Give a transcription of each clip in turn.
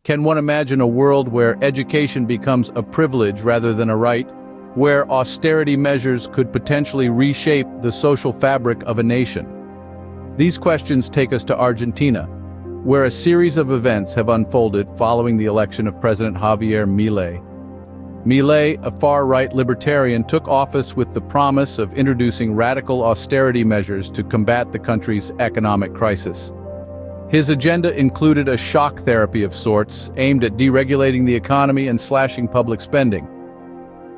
Can one imagine a world where education becomes a privilege rather than a right? Where austerity measures could potentially reshape the social fabric of a nation? These questions take us to Argentina, where a series of events have unfolded following the election of President Javier Milei. Milei, a far-right libertarian, took office with the promise of introducing radical austerity measures to combat the country's economic crisis. His agenda included a shock therapy of sorts, aimed at deregulating the economy and slashing public spending.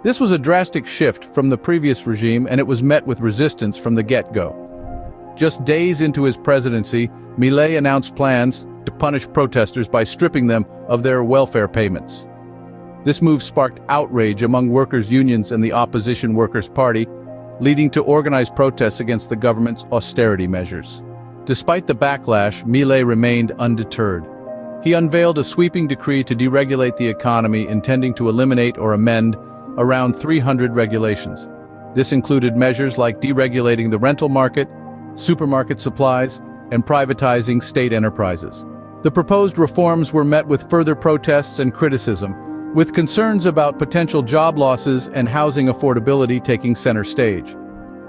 This was a drastic shift from the previous regime, and it was met with resistance from the get-go. Just days into his presidency, Milei announced plans to punish protesters by stripping them of their welfare payments. This move sparked outrage among workers' unions and the opposition Workers' Party, leading to organized protests against the government's austerity measures. Despite the backlash, Milei remained undeterred. He unveiled a sweeping decree to deregulate the economy, intending to eliminate or amend around 300 regulations. This included measures like deregulating the rental market, supermarket supplies, and privatizing state enterprises. The proposed reforms were met with further protests and criticism, with concerns about potential job losses and housing affordability taking center stage.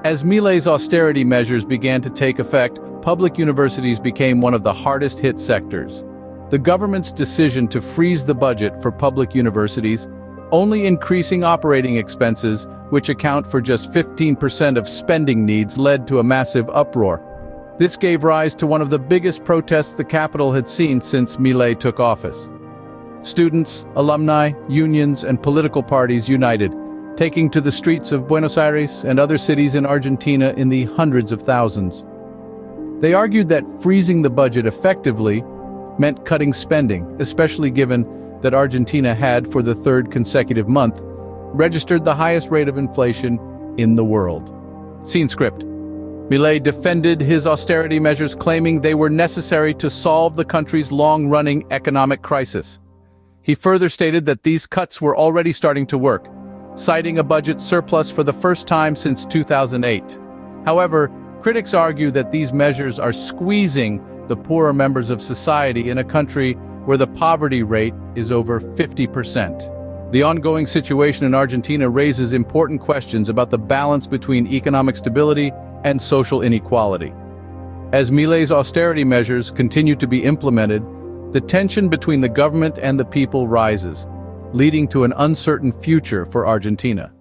As Milei's austerity measures began to take effect, public universities became one of the hardest-hit sectors. The government's decision to freeze the budget for public universities, only increasing operating expenses, which account for just 15% of spending needs, led to a massive uproar. This gave rise to one of the biggest protests the capital had seen since Milei took office. Students, alumni, unions, and political parties united, taking to the streets of Buenos Aires and other cities in Argentina in the hundreds of thousands. They argued that freezing the budget effectively meant cutting spending, especially given that Argentina had, for the third consecutive month, registered the highest rate of inflation in the world. Scene script. Milei defended his austerity measures, claiming they were necessary to solve the country's long-running economic crisis. He further stated that these cuts were already starting to work, citing a budget surplus for the first time since 2008. However, critics argue that these measures are squeezing the poorer members of society in a country where the poverty rate is over 50%. The ongoing situation in Argentina raises important questions about the balance between economic stability and social inequality. As Milei's austerity measures continue to be implemented, the tension between the government and the people rises, leading to an uncertain future for Argentina.